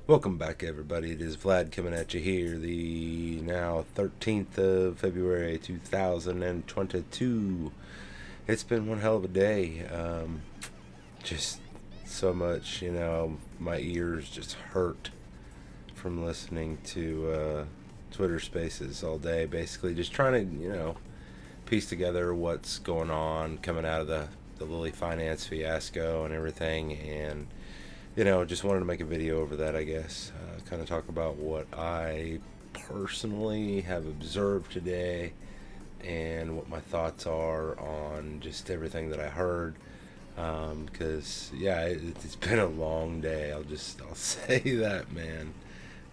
Welcome back, everybody. It is Vlad coming at you here, the now 13th of February 2022. It's been one hell of a day. Just so much, my ears just hurt from listening to Twitter Spaces all day. Basically, just trying to, piece together what's going on coming out of the Lilly finance fiasco and everything. And just wanted to make a video over that, I guess. Kind of talk about what I personally have observed today and what my thoughts are on just everything that I heard. Because, it's been a long day. I'll say that, man.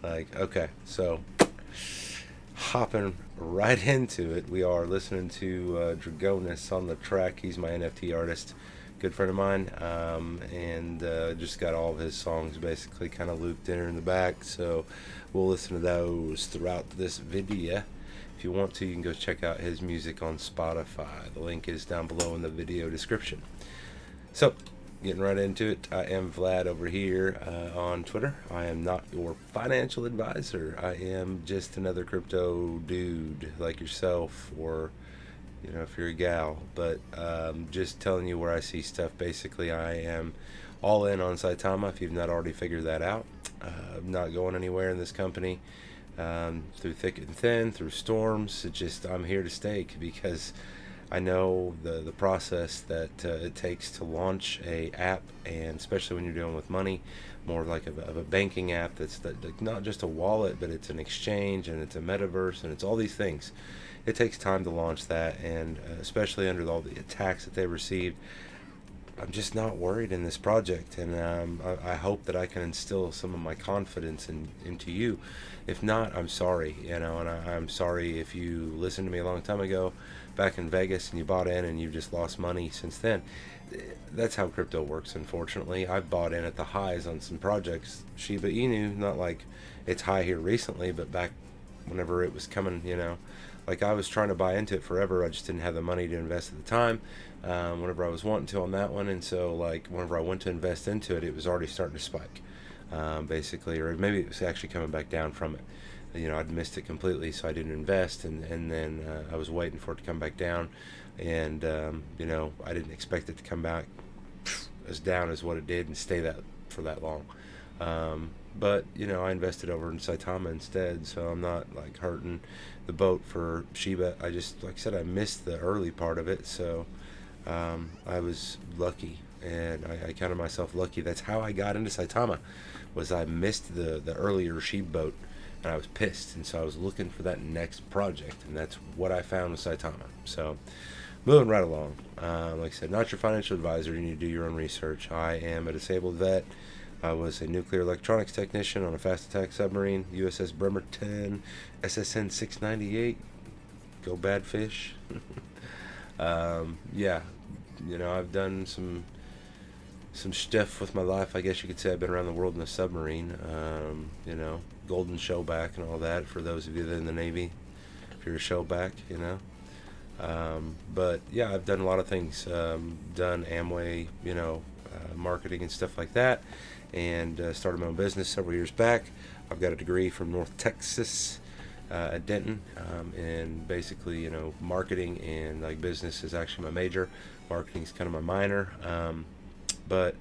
Like, okay, so hopping right into it, we are listening to Dragonis on the track. He's my NFT artist, good friend of mine, and just got all of his songs basically kind of looped in the back, so we'll listen to those throughout this video. If you want to, you can go check out his music on Spotify. The link is down below in the video description. So, getting right into it, I am Vlad over here on Twitter. I am not your financial advisor. I am just another crypto dude like yourself, or if you're a gal. But just telling you where I see stuff. Basically, I am all in on Saitama, if you've not already figured that out. I'm not going anywhere in this company, through thick and thin, through storms. I'm here to stay, because I know the process that it takes to launch a app, and especially when you're dealing with money, more like of a banking app that's not just a wallet, but it's an exchange, and it's a metaverse, and it's all these things. It takes time to launch that, and especially under all the attacks that they received, I'm just not worried in this project, and I hope that I can instill some of my confidence into you. If not, I'm sorry, and I'm sorry if you listened to me a long time ago, back in Vegas, and you bought in and you've just lost money since then. That's how crypto works, unfortunately. I've bought in at the highs on some projects. Shiba Inu, not like it's high here recently, but back whenever it was coming, like I was trying to buy into it forever. I just didn't have the money to invest at the time. Whenever I was wanting to on that one, and so like whenever I went to invest into it, it was already starting to spike, basically, or maybe it was actually coming back down from it. I'd missed it completely, so I didn't invest, and then I was waiting for it to come back down, and I didn't expect it to come back as down as what it did and stay that for that long. But I invested over in Saitama instead, so I'm not like hurting the boat for Shiba. I just, like I said, I missed the early part of it, so I was lucky, and I counted myself lucky. That's how I got into Saitama, was I missed the earlier Shiba boat, and I was pissed, and so I was looking for that next project, and that's what I found with Saitama. So moving right along, like I said, not your financial advisor. You need to do your own research. I am a disabled vet. I was a nuclear electronics technician on a fast attack submarine, USS Bremerton, SSN 698. Go bad fish. Yeah, I've done some stuff with my life. I guess you could say I've been around the world in a submarine. Golden showback and all that for those of you that are in the Navy. If you're a showback, But yeah, I've done a lot of things. Done Amway, marketing and stuff like that, and started my own business several years back. I've got a degree from North Texas at Denton, and basically, marketing and like business is actually my major. Marketing is kind of my minor, but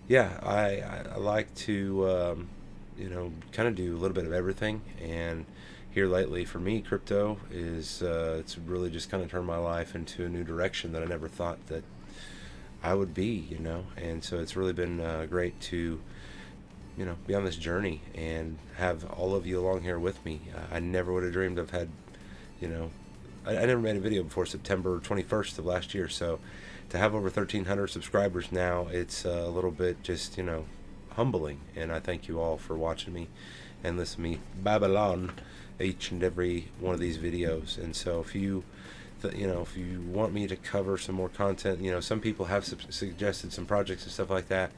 yeah, I like to kind of do a little bit of everything. And here lately, for me, crypto is it's really just kind of turned my life into a new direction that I never thought that I would be, and so it's really been great to be on this journey and have all of you along here with me. I never would have dreamed of had, I never made a video before September 21st of last year, so to have over 1,300 subscribers now, it's a little bit just, humbling, and I thank you all for watching me and listening to me Babylon each and every one of these videos. And so if you if you want me to cover some more content, some people have suggested some projects and stuff like that,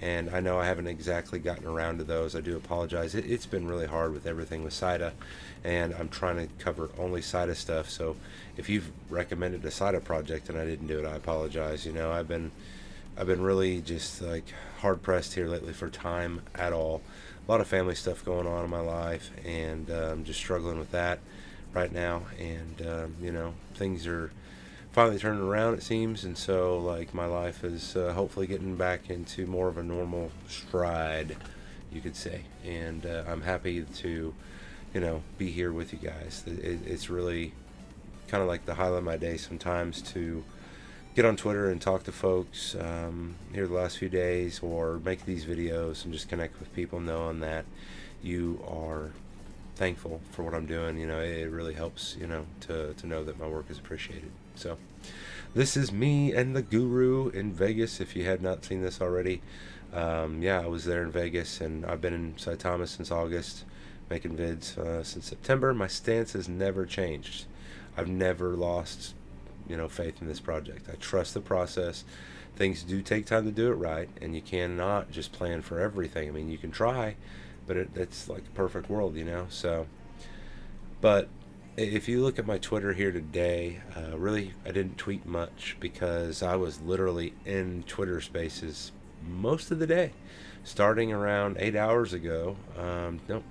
and I know I haven't exactly gotten around to those. I do apologize. It's been really hard with everything with SIDA, and I'm trying to cover only SIDA stuff. So if you've recommended a SIDA project and I didn't do it, I apologize. I've been really just like hard pressed here lately for time at all. a lot of family stuff going on in my life, and I'm just struggling with that right now. And things are finally turning around, it seems, and so like my life is hopefully getting back into more of a normal stride, you could say. And I'm happy to be here with you guys. It's really kind of like the highlight of my day sometimes to get on Twitter and talk to folks here the last few days, or make these videos and just connect with people, knowing that you are thankful for what I'm doing. It really helps, to know that my work is appreciated. So this is me and the Guru in Vegas, if you had not seen this already. I was there in Vegas, and I've been in Saitama since August, making vids since September. My stance has never changed. I've never lost faith in this project. I trust the process. Things do take time to do it right, and you cannot just plan for everything. I mean, you can try, but it's like a perfect world, so. But if you look at my Twitter here today, really I didn't tweet much because I was literally in Twitter spaces most of the day, starting around 8 hours ago,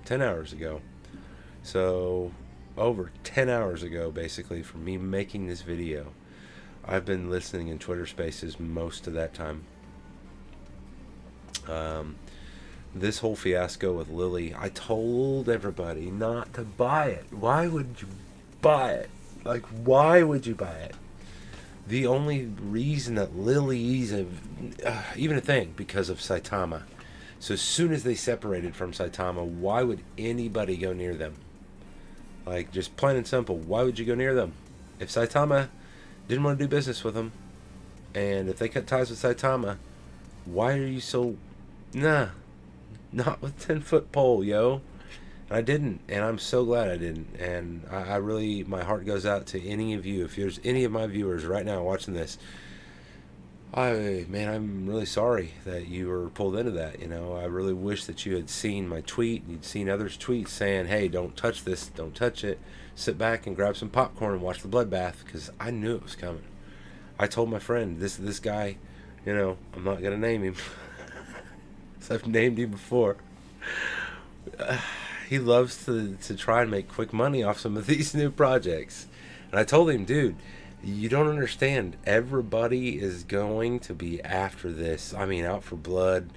10 hours ago. So over 10 hours ago, basically, from me making this video, I've been listening in Twitter spaces most of that time. This whole fiasco with Lily, I told everybody not to buy it. Why would you buy it? Like, why would you buy it? The only reason that Lily's even a thing, because of Saitama. So as soon as they separated from Saitama, why would anybody go near them? Like, just plain and simple, why would you go near them? If Saitama didn't want to do business with them, and if they cut ties with Saitama, why are you so... Nah, not with 10-foot pole, yo. And I didn't, and I'm so glad I didn't. And I really, my heart goes out to any of you. If there's any of my viewers right now watching this, I'm really sorry that you were pulled into that. I really wish that you had seen my tweet, and you'd seen others' tweets saying, hey, don't touch this, don't touch it. Sit back and grab some popcorn and watch the bloodbath, because I knew it was coming. I told my friend, this guy, I'm not going to name him. So I've named him before. He loves to try and make quick money off some of these new projects. And I told him, dude, you don't understand. Everybody is going to be after this. I mean, out for blood.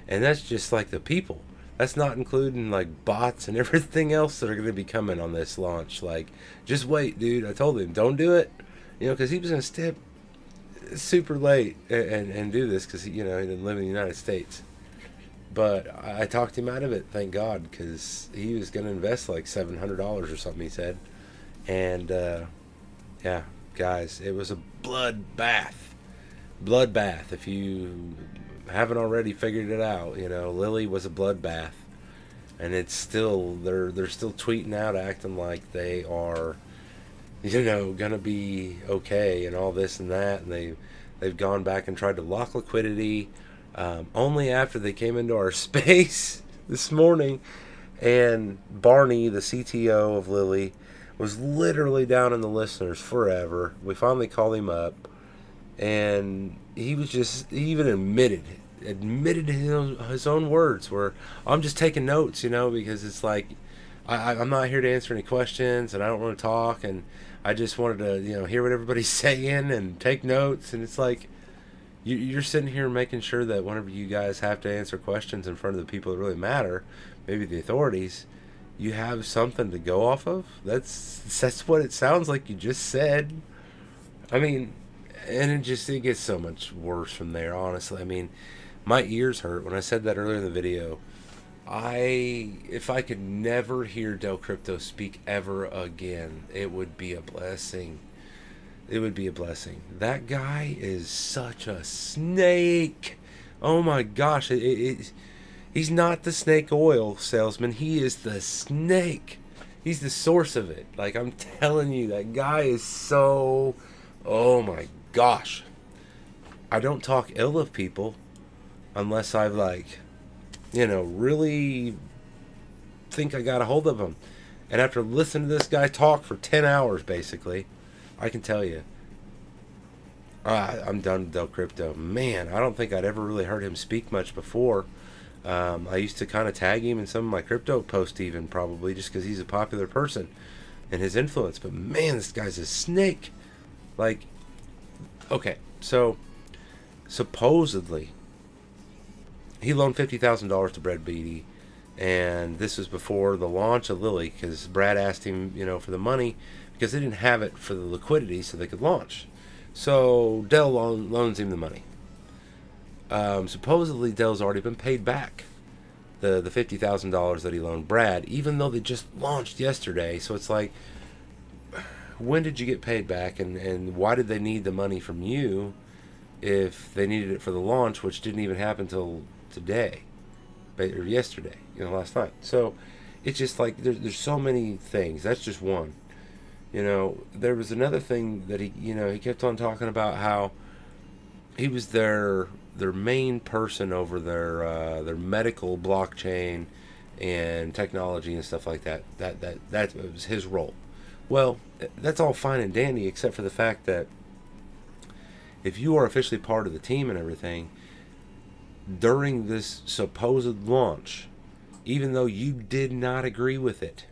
And that's just like the people. That's not including like bots and everything else that are going to be coming on this launch. Like, just wait, dude. I told him, don't do it. Because he was going to step super late and do this because, he didn't live in the United States. But I talked him out of it, thank God, because he was going to invest like $700 or something, he said. And, guys, it was a bloodbath. Bloodbath. If you haven't already figured it out, Lily was a bloodbath. And it's still, they're still tweeting out, acting like they are, going to be okay and all this and that. And they've gone back and tried to lock liquidity. Only after they came into our space this morning, and Barney, the CTO of Lily, was literally down in the listeners forever. We finally called him up, and he even admitted his own words, where I'm just taking notes, because it's like I'm not here to answer any questions, and I don't want to talk, and I just wanted to hear what everybody's saying and take notes. And it's like, you're sitting here making sure that whenever you guys have to answer questions in front of the people that really matter, maybe the authorities, you have something to go off of. That's what it sounds like you just said. I mean, and it gets so much worse from there, honestly. I mean, my ears hurt when I said that earlier in the video. If I could never hear Del Crypto speak ever again, it would be a blessing. It would be a blessing. That guy is such a snake. Oh my gosh. He's not the snake oil salesman. He is the snake. He's the source of it. Like, I'm telling you, that guy is so... Oh my gosh. I don't talk ill of people unless I really think I got a hold of them. And after listening to this guy talk for 10 hours, basically, I can tell you, I'm done with Del Crypto. Man, I don't think I'd ever really heard him speak much before. I used to kind of tag him in some of my crypto posts, even probably just because he's a popular person and his influence. But man, this guy's a snake. Like, okay, so supposedly he loaned $50,000 to Brad Beatty, and this was before the launch of Lily, because Brad asked him, for the money because they didn't have it for the liquidity so they could launch. So Dell loans him the money. Supposedly Dell's already been paid back the $50,000 that he loaned Brad, even though they just launched yesterday. So it's like, when did you get paid back, and why did they need the money from you if they needed it for the launch, which didn't even happen till today, or yesterday, last night? So it's just like there's so many things. That's just one. There was another thing that he kept on talking about, how he was their main person over their medical blockchain and technology and stuff like that. That was his role. Well, that's all fine and dandy, except for the fact that if you are officially part of the team and everything, during this supposed launch, even though you did not agree with it,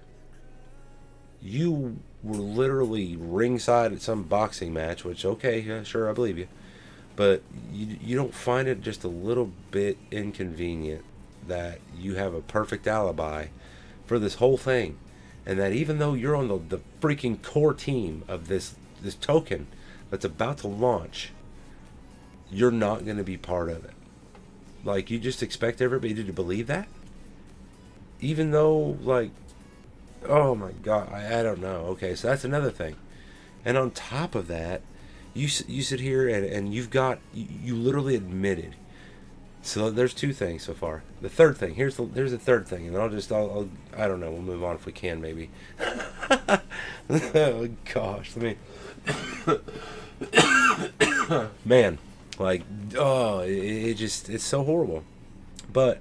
you were literally ringside at some boxing match, which, okay, yeah, sure, I believe you. But you don't find it just a little bit inconvenient that you have a perfect alibi for this whole thing, and that even though you're on the freaking core team of this token that's about to launch, you're not going to be part of it? Like, you just expect everybody to believe that? Even though, like, oh my God, I don't know. Okay, so that's another thing. And on top of that, you sit here and you literally admitted. So there's two things so far. The third thing, here's the third thing, and I'll I don't know, we'll move on if we can, maybe. Oh gosh, let me man, like, oh, it's so horrible. But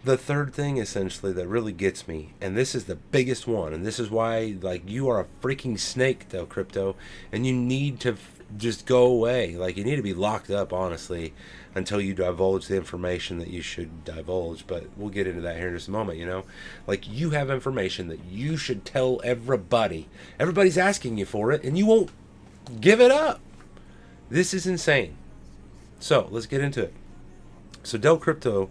the third thing, essentially, that really gets me, and this is the biggest one, and this is why, like, you are a freaking snake, Del Crypto, and you need to just go away. Like, you need to be locked up, honestly, until you divulge the information that you should divulge. But we'll get into that here in just a moment. Like, you have information that you should tell everybody. Everybody's asking you for it, and you won't give it up. This is insane. So let's get into it. So Del Crypto,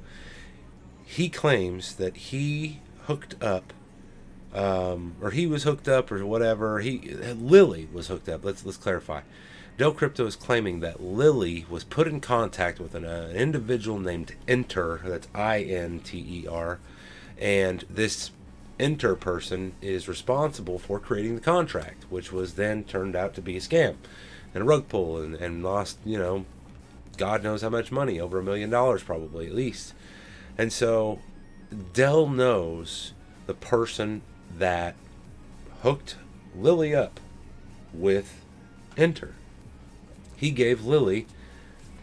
he claims that he hooked up, or he was hooked up, or whatever. Lily was hooked up. Let's clarify. Del Crypto is claiming that Lily was put in contact with an individual named Enter. That's INTER, and this Enter person is responsible for creating the contract, which was then turned out to be a scam and a rug pull, and lost, God knows how much money, over $1 million probably, at least. And so Dell knows the person that hooked Lily up with Enter. He gave Lily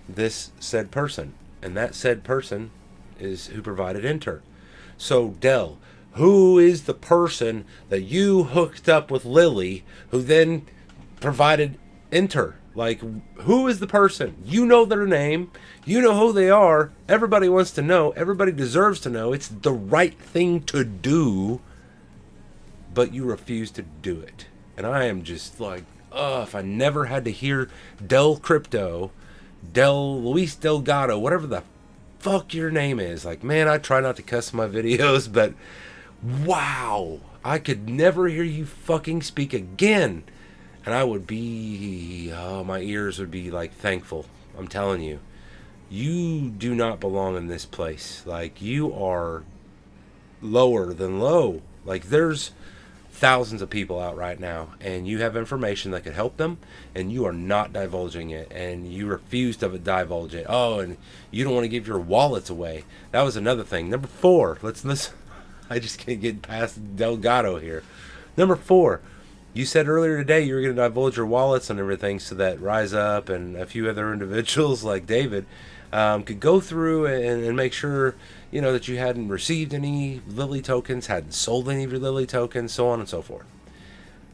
this said person, and that said person is who provided Enter. So Dell, who is the person that you hooked up with Lily, who then provided Enter? Like, who is the person? You know their name. You know who they are. Everybody wants to know. Everybody deserves to know. It's the right thing to do. But you refuse to do it. And I am just like, if I never had to hear Del Crypto, Luis Delgado, whatever the fuck your name is. Like, man, I try not to cuss in my videos, but wow. I could never hear you fucking speak again. And I would be, my ears would be like thankful. I'm telling you, you do not belong in this place. Like, you are lower than low. Like, there's thousands of people out right now, and you have information that could help them, and you are not divulging it, and you refuse to divulge it. Oh, and you don't want to give your wallets away. That was another thing. Number 4, let's listen. I just can't get past Delgado here. Number 4. You said earlier today you were going to divulge your wallets and everything so that Rise Up and a few other individuals like David could go through and make sure, that you hadn't received any Lily tokens, hadn't sold any of your Lily tokens, so on and so forth.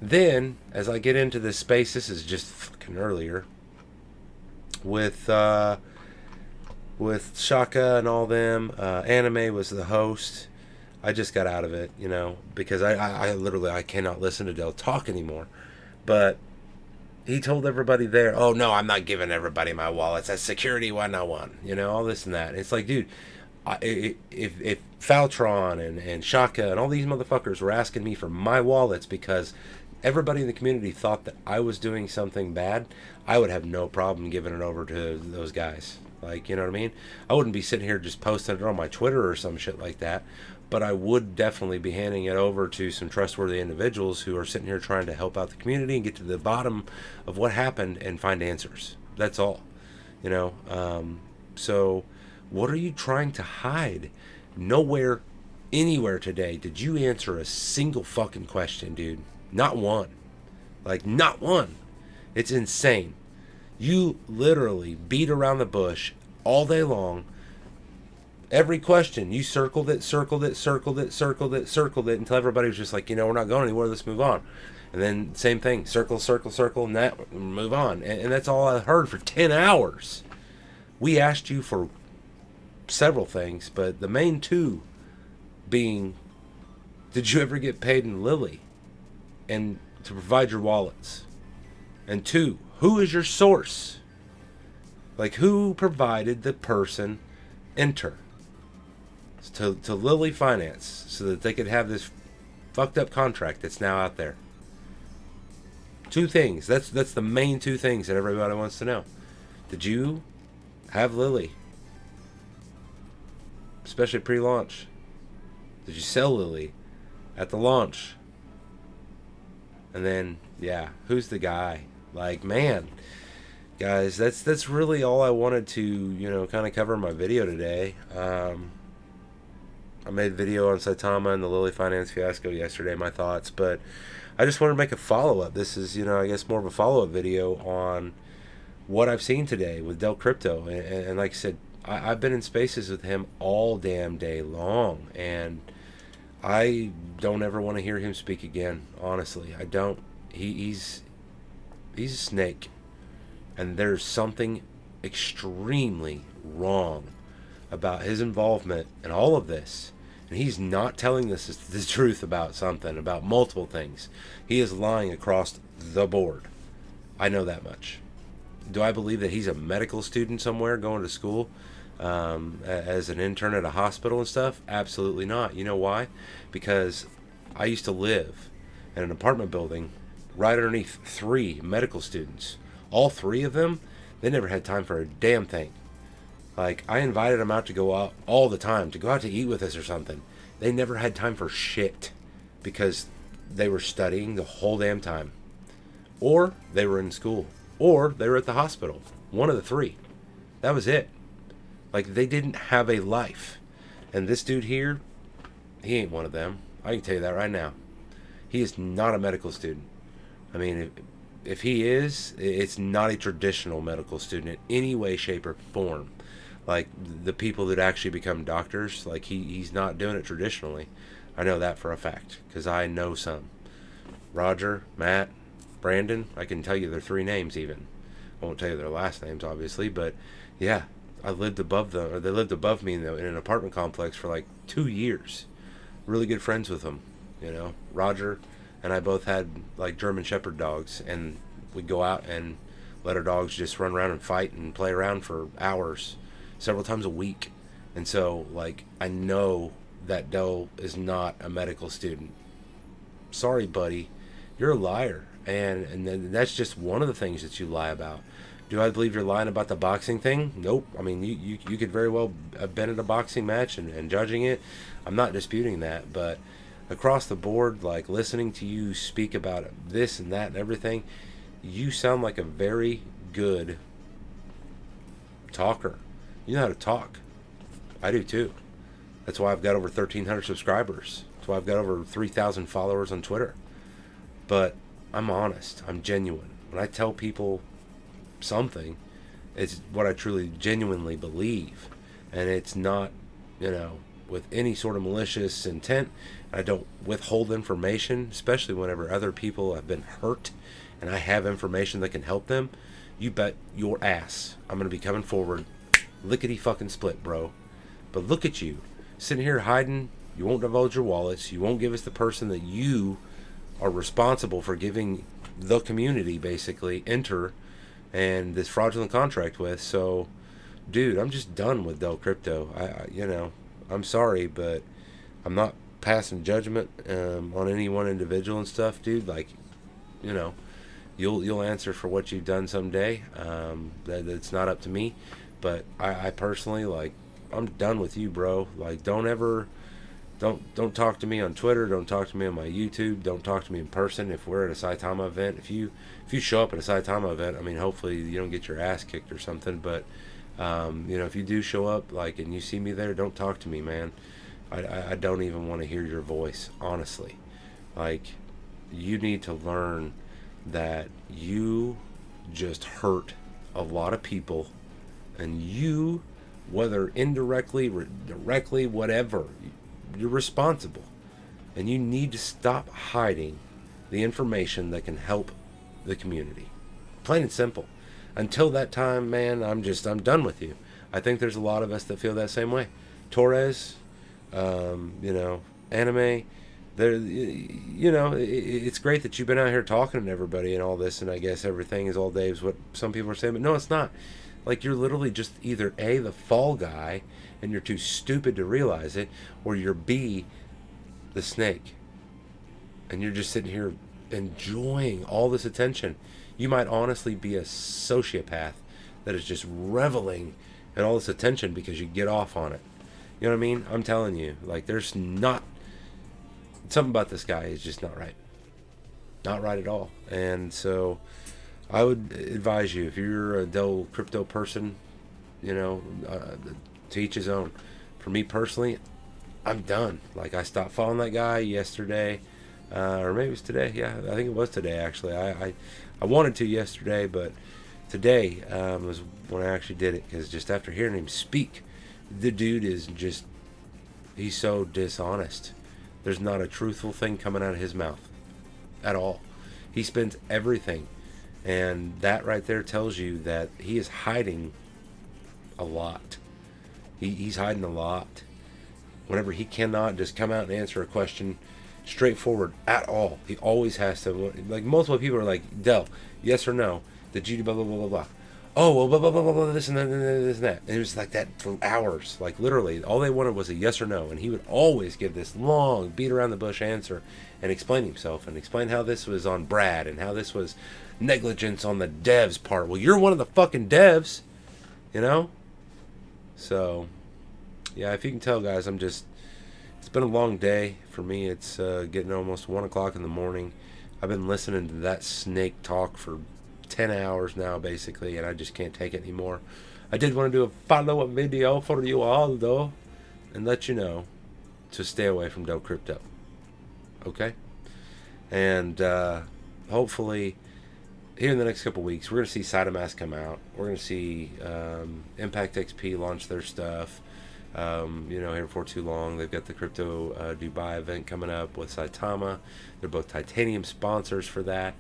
Then, as I get into this space, this is just fucking earlier, with with Shaka and all them. Anime was the host. I just got out of it, you know, because I literally I cannot listen to Del talk anymore. But he told everybody there, oh no, I'm not giving everybody my wallets. That's security 101, you know, all this and that. And it's like, dude, if Faltron and Shaka and all these motherfuckers were asking me for my wallets because everybody in the community thought that I was doing something bad, I would have no problem giving it over to those guys. Like, you know what I mean? I wouldn't be sitting here just posting it on my Twitter or some shit like that. But I would definitely be handing it over to some trustworthy individuals who are sitting here trying to help out the community and get to the bottom of what happened and find answers. That's all. You know? So what are you trying to hide? Nowhere, anywhere today did you answer a single fucking question, dude. Not one. Like, not one. It's insane. You literally beat around the bush all day long. Every question, you circled it until everybody was just like, you know, we're not going anywhere, let's move on. And then same thing, circle, and that, move on. And that's all I heard for 10 hours. We asked you for several things, but the main two being, did you ever get paid in Lily? And to provide your wallets. And two, who is your source? Like, who provided the person enter to Lily Finance so that they could have this fucked up contract that's now out there? Two things. That's the main two things that everybody wants to know. Did you have Lily? Especially pre-launch. Did you sell Lily at the launch? And then, yeah, who's the guy? Like, man, guys, that's really all I wanted to, you know, kind of cover in my video today. I made a video on Saitama and the Lily Finance fiasco yesterday, my thoughts, but I just wanted to make a follow-up. This is, you know, I guess more of a follow-up video on what I've seen today with Del Crypto. And like I said, I've been in spaces with him all damn day long, and I don't ever want to hear him speak again, honestly. I don't. He's a snake, and there's something extremely wrong about his involvement in all of this. And he's not telling us the truth about something, about multiple things. He is lying across the board. I know that much. Do I believe that he's a medical student somewhere going to school as an intern at a hospital and stuff? Absolutely not. You know why? Because I used to live in an apartment building right underneath 3 medical students. All 3 of them, they never had time for a damn thing. Like, I invited them out to go out all the time, to go out to eat with us or something. They never had time for shit because they were studying the whole damn time. Or they were in school. Or they were at the hospital. One of the 3. That was it. Like, they didn't have a life. And this dude here, he ain't one of them. I can tell you that right now. He is not a medical student. I mean, if he is, it's not a traditional medical student in any way, shape, or form. Like, the people that actually become doctors, like, he's not doing it traditionally. I know that for a fact, because I know some. Roger, Matt, Brandon, I can tell you their 3 names even. I won't tell you their last names, obviously, but yeah, I lived above them, or they lived above me in an apartment complex for like 2 years. Really good friends with them, you know. Roger and I both had like German Shepherd dogs, and we'd go out and let our dogs just run around and fight and play around for hours, several times a week. And so, like, I know that Doe is not a medical student. Sorry, buddy, you're a liar, and that's just one of the things that you lie about. Do I believe you're lying about the boxing thing? Nope. I mean, you could very well have been at a boxing match and judging it. I'm not disputing that, but across the board, like, listening to you speak about this and that and everything, you sound like a very good talker. You know how to talk. I do too. That's why I've got over 1,300 subscribers. That's why I've got over 3,000 followers on Twitter. But I'm honest. I'm genuine. When I tell people something, it's what I truly genuinely believe. And it's not, you know, with any sort of malicious intent. I don't withhold information, especially whenever other people have been hurt and I have information that can help them. You bet your ass I'm going to be coming forward Lickety fucking split, bro. But look at you, sitting here hiding. You won't divulge your wallets. You won't give us the person that you are responsible for giving the community, basically, enter and this fraudulent contract with. So, dude, I'm just done with Del Crypto. I'm sorry, but I'm not passing judgment on any one individual and stuff, dude. Like, you know, you'll answer for what you've done someday. That's not up to me. But I personally, like, I'm done with you, bro. Like, don't talk to me on Twitter. Don't talk to me on my YouTube. Don't talk to me in person. If we're at a Saitama event, if you show up at a Saitama event, I mean, hopefully you don't get your ass kicked or something. But if you do show up, like, and you see me there, don't talk to me, man. I don't even want to hear your voice, honestly. Like, you need to learn that you just hurt a lot of people, and you, whether indirectly, directly, whatever, you're responsible. And you need to stop hiding the information that can help the community. Plain and simple. Until that time, man, I'm done with you. I think there's a lot of us that feel that same way. Torres, Anime, it's great that you've been out here talking to everybody and all this, and I guess everything is all Dave's what some people are saying, but no, it's not. Like, you're literally just either A, the fall guy, and you're too stupid to realize it, or you're B, the snake. And you're just sitting here enjoying all this attention. You might honestly be a sociopath that is just reveling in all this attention because you get off on it. You know what I mean? I'm telling you, like, there's not... Something about this guy is just not right. Not right at all. And so I would advise you, if you're a Del Crypto person, to each his own. For me personally, I'm done. Like, I stopped following that guy yesterday, or maybe it was today. Yeah, I think it was today, actually. I wanted to yesterday, but today was when I actually did it, because just after hearing him speak, the dude is just, he's so dishonest. There's not a truthful thing coming out of his mouth at all. He spends everything, and that right there tells you that he is hiding a lot. He's hiding a lot. Whenever he cannot just come out and answer a question straightforward at all, he always has to. Like, multiple people are like, Del, yes or no? Did you blah blah blah blah blah? Oh, well, blah blah blah blah blah, this and that, this and that. And it was like that for hours. Like, literally, all they wanted was a yes or no, and he would always give this long, beat around the bush answer and explain himself and explain how this was on Brad and how this was negligence on the devs' part. Well, you're one of the fucking devs, So, yeah, if you can tell, guys, it's been a long day for me. It's getting almost 1 o'clock in the morning. I've been listening to that snake talk for 10 hours now, basically, and I just can't take it anymore. I did want to do a follow-up video for you all, though, and let you know to stay away from Del Crypto. Okay? And hopefully, here in the next couple weeks, we're going to see Saitama come out. We're going to see Impact XP launch their stuff. Here before too long. They've got the Crypto Dubai event coming up with Saitama. They're both titanium sponsors for that.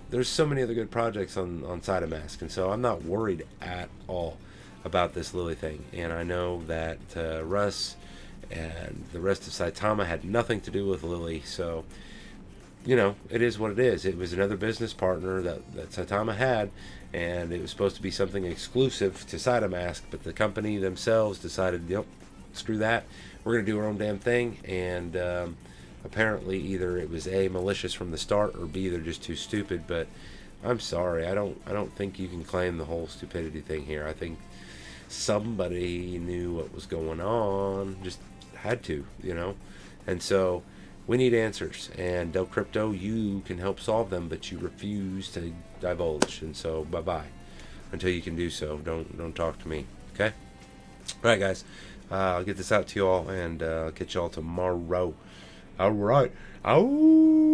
There's so many other good projects on Saitama, and so I'm not worried at all about this Lily thing. And I know that Russ and the rest of Saitama had nothing to do with Lily, so it is what it is. It was another business partner that Saitama had, and it was supposed to be something exclusive to Saitama, but the company themselves decided, screw that, we're going to do our own damn thing. And apparently either it was A, malicious from the start, or B, they're just too stupid. But I'm sorry, I don't think you can claim the whole stupidity thing here. I think somebody knew what was going on, just had to, and so we need answers, and Del Crypto, you can help solve them, but you refuse to divulge, and so bye-bye. Until you can do so, don't talk to me, okay? All right, guys, I'll get this out to you all, and I'll catch you all tomorrow. All right. Oh.